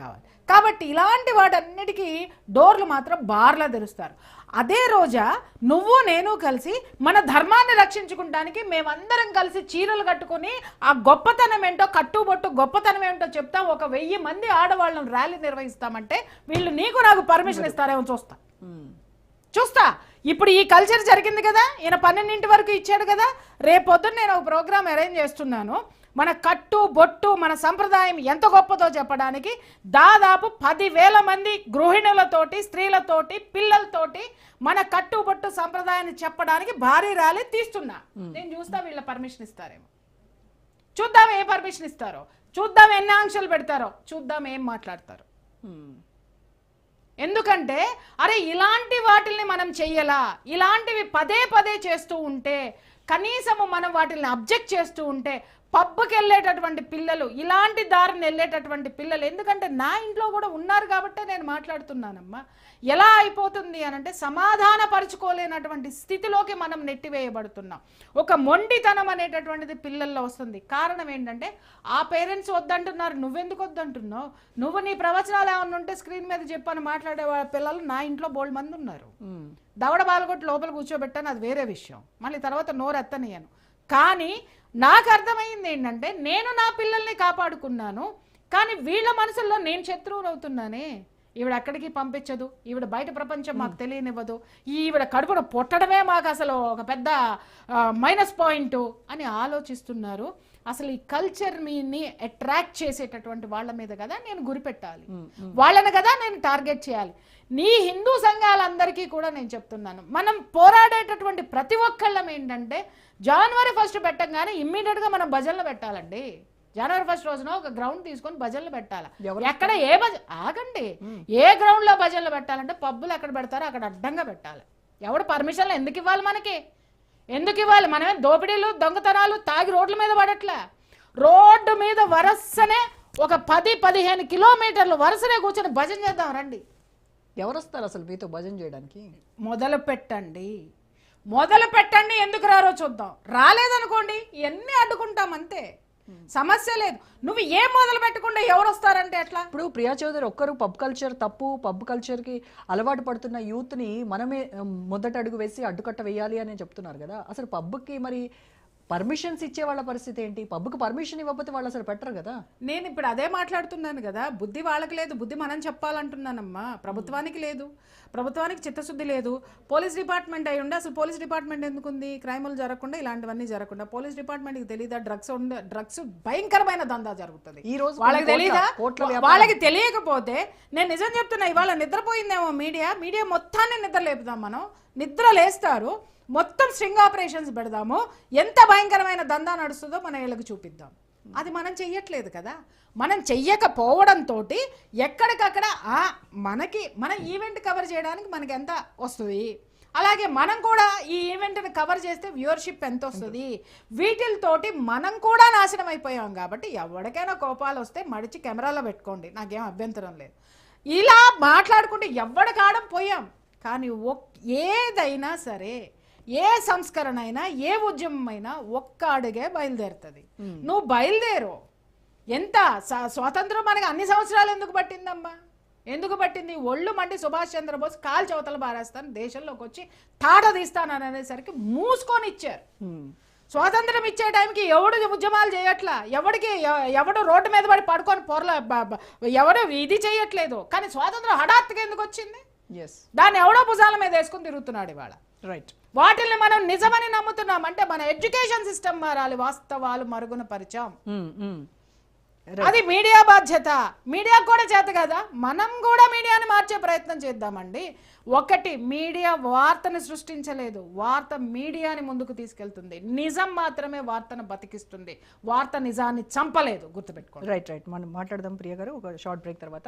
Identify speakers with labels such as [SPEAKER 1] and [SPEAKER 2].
[SPEAKER 1] కావాలి. కాబట్టి ఇలాంటి వాటన్నిటికీ డోర్లు మాత్రం బార్లా తెరుస్తారు. అదే రోజా నువ్వు నేను కలిసి మన ధర్మాన్ని రక్షించుకుంటానికి మేమందరం కలిసి చీరలు కట్టుకొని ఆ గొప్పతనం ఏంటో, కట్టుబొట్టు గొప్పతనం ఏంటో చెప్తాం, 1000 మంది ఆడవాళ్ళను ర్యాలీ నిర్వహిస్తామంటే వీళ్ళు నీకు నాకు పర్మిషన్ ఇస్తారేమో చూస్తా. ఇప్పుడు ఈ కల్చర్ జరిగింది కదా, ఈయన 12 వరకు ఇచ్చాడు కదా, రేపొద్దున నేను ఒక ప్రోగ్రామ్ అరేంజ్ చేస్తున్నాను. మన కట్టు బొట్టు మన సంప్రదాయం ఎంత గొప్పదో చెప్పడానికి దాదాపు 10,000 మంది గృహిణులతోటి, స్త్రీలతోటి, పిల్లలతోటి మన కట్టు బొట్టు సంప్రదాయాన్ని చెప్పడానికి భారీ ర్యాలీ తీస్తున్నా. నేను చూస్తా వీళ్ళ పర్మిషన్ ఇస్తారేమో, చూద్దాం ఏ పర్మిషన్ ఇస్తారో, చూద్దాం ఎన్ని ఆంక్షలు పెడతారో, చూద్దాం ఏం మాట్లాడతారో. ఎందుకంటే అరే ఇలాంటి వాటిల్ని మనం చెయ్యాలా, ఇలాంటివి పదే పదే చేస్తూ ఉంటే, కనీసము మనం వాటిని అబ్జెక్ట్ చేస్తూ ఉంటే, పబ్కి వెళ్ళేటటువంటి పిల్లలు, ఇలాంటి దారిని వెళ్ళేటటువంటి పిల్లలు, ఎందుకంటే నా ఇంట్లో కూడా ఉన్నారు కాబట్టే నేను మాట్లాడుతున్నానమ్మా. ఎలా అయిపోతుంది అనంటే సమాధానపరుచుకోలేనటువంటి స్థితిలోకి మనం నెట్టివేయబడుతున్నాం. ఒక మొండితనం అనేటటువంటిది పిల్లల్లో వస్తుంది. కారణం ఏంటంటే ఆ పేరెంట్స్ వద్దంటున్నారు, నువ్వెందుకు వద్దంటున్నావు, నువ్వు నీ ప్రవచనాలు ఏమన్నా ఉంటే స్క్రీన్ మీద చెప్పని మాట్లాడే పిల్లలు నా ఇంట్లో బోల్డ్ మంది ఉన్నారు. దవడ బాలగొట్టి లోపల కూర్చోబెట్టాను, అది వేరే విషయం, మళ్ళీ తర్వాత నోరెత్తనియను. కానీ నాకు అర్థమైంది ఏంటంటే నేను నా పిల్లల్ని కాపాడుకున్నాను, కానీ వీళ్ళ మనసుల్లో నేను శత్రువులు అవుతున్నానే. ఈవిడ అక్కడికి పంపించదు, ఈవిడ బయట ప్రపంచం మాకు తెలియనివ్వదు, ఈవిడ కడుపున పొట్టడమే మాకు అసలు ఒక పెద్ద మైనస్ పాయింట్ అని ఆలోచిస్తున్నారు. అసలు ఈ కల్చర్ మీని అట్రాక్ట్ చేసేటటువంటి వాళ్ళ మీద కదా నేను గురిపెట్టాలి, వాళ్ళని కదా నేను టార్గెట్ చేయాలి. నీ హిందూ సంఘాలందరికీ కూడా నేను చెప్తున్నాను, మనం పోరాడేటటువంటి ప్రతి ఒక్కళ్ళం ఏంటంటే జనవరి 1 పెట్టంగానే ఇమ్మీడియట్గా మనం భజనలు పెట్టాలండి. జనవరి 1 రోజున ఒక గ్రౌండ్ తీసుకొని భజనలు పెట్టాలి. ఎక్కడ ఆగండి, ఏ గ్రౌండ్ లో భజనలు పెట్టాలంటే పబ్బులు ఎక్కడ పెడతారో అక్కడ అడ్డంగా పెట్టాలి. ఎవడు పర్మిషన్లు ఎందుకు ఇవ్వాలి మనకి, ఎందుకు ఇవ్వాలి? మనమే దోపిడీలు దొంగతనాలు తాగి రోడ్ల మీద పడట్లే, రోడ్డు మీద వరసనే ఒక 10-15 కిలోమీటర్లు వరుసనే కూర్చొని భజన చేద్దాం రండి.
[SPEAKER 2] ఎవరు వస్తారు అసలు మీతో భజన చేయడానికి?
[SPEAKER 1] మొదలు పెట్టండి, ఎందుకు రారో చూద్దాం. రాలేదనుకోండి ఇవన్నీ అడ్డుకుంటాం అంతే, సమస్య లేదు. నువ్వు ఏం మొదలు పెట్టకుండా ఎవరు వస్తారంటే ఎట్లా?
[SPEAKER 2] ఇప్పుడు ప్రియా చౌదరి ఒక్కరు పబ్ కల్చర్ తప్పు, పబ్ కల్చర్కి అలవాటు పడుతున్న యూత్ని మనమే మొదట అడుగు వేసి అడ్డుకట్ట వేయాలి అని చెప్తున్నారు కదా. అసలు పబ్కి మరి పర్మిషన్స్ ఇచ్చే వాళ్ళ పరిస్థితి ఏంటి? పబ్కి పర్మిషన్ ఇవ్వకపోతే వాళ్ళు అసలు పెట్టరు కదా.
[SPEAKER 1] నేను ఇప్పుడు అదే మాట్లాడుతున్నాను కదా, బుద్ధి వాళ్ళకి లేదు, బుద్ధి మనం చెప్పాలంటున్నానమ్మా. ప్రభుత్వానికి లేదు, ప్రభుత్వానికి చిత్తశుద్ధి లేదు. పోలీస్ డిపార్ట్మెంట్ అయి ఉండే అసలు పోలీస్ డిపార్ట్మెంట్ ఎందుకుంది? క్రైములు జరగకుండా, ఇలాంటివన్నీ జరగకుండా పోలీస్ డిపార్ట్మెంట్కి తెలియదా? డ్రగ్స్ భయంకరమైన దందా జరుగుతుంది, ఈ రోజు వాళ్ళకి తెలియదా? వాళ్ళకి తెలియకపోతే నేను నిజం చెప్తున్నా, ఇవాళ నిద్రపోయిందేమో మీడియా మొత్తాన్ని నిద్ర లేపుదాం మనం. నిద్ర లేస్తారు, మొత్తం స్ట్రింగ్ ఆపరేషన్స్ పెడదాము, ఎంత భయంకరమైన దందా నడుస్తుందో మన వీళ్ళకి చూపిద్దాం. అది మనం చెయ్యట్లేదు కదా. మనం చెయ్యకపోవడంతో ఎక్కడికక్కడ మన ఈవెంట్ కవర్ చేయడానికి మనకి ఎంత వస్తుంది, అలాగే మనం కూడా ఈ ఈవెంట్ని కవర్ చేస్తే వ్యూవర్షిప్ ఎంత వస్తుంది, వీటితోటి మనం కూడా నాశనం అయిపోయాం. కాబట్టి ఎవరికైనా కోపాలు వస్తే మడిచి కెమెరాలో పెట్టుకోండి, నాకేం అభ్యంతరం లేదు. ఇలా మాట్లాడుకుంటే ఎవడికాడం పోయాం. కానీ ఏదైనా సరే, ఏ సంస్కరణ అయినా, ఏ ఉద్యమం అయినా ఒక్క అడుగే బయలుదేరుతుంది. నువ్వు బయలుదేరు. ఎంత స్వాతంత్రం మనకి అన్ని సంవత్సరాలు ఎందుకు పట్టిందమ్మా? ఎందుకు పట్టింది? ఒళ్ళు మండి సుభాష్ చంద్రబోస్ కాలు చవతలు బారేస్తాను, దేశంలోకి వచ్చి తాట తీస్తాను అనేసరికి మూసుకొని ఇచ్చారు. స్వాతంత్రం ఇచ్చే టైంకి ఎవడు ఉద్యమాలు చేయట్లా, ఎవడు రోడ్డు మీద పడి పడుకొని ఎవడు ఇది చేయట్లేదు. కానీ స్వాతంత్రం హఠాత్తుగా ఎందుకు వచ్చింది? దాన్ని ఎవడో భుజాల మీద వేసుకుని తిరుగుతున్నాడు ఇవాళ.
[SPEAKER 2] రైట్,
[SPEAKER 1] వాటిని మనం నిజమని నమ్ముతున్నాం. అంటే మన ఎడ్యుకేషన్ సిస్టమ్ మారాలి, వాస్తవాలు మరుగున పరిచాం. అది మీడియా బాధ్యత. మీడియా కూడా చేత కదా, మనం కూడా మీడియాని మార్చే ప్రయత్నం చేద్దామండి. ఒకటి, మీడియా వార్తను సృష్టించలేదు, వార్త మీడియాని ముందుకు తీసుకెళ్తుంది. నిజం మాత్రమే వార్తను బతికిస్తుంది, వార్త నిజాన్ని చంపలేదు, గుర్తుపెట్టుకోండి.
[SPEAKER 2] రైట్, మనం మాట్లాడదాం ప్రియ గారు ఒక షార్ట్ బ్రేక్ తర్వాత.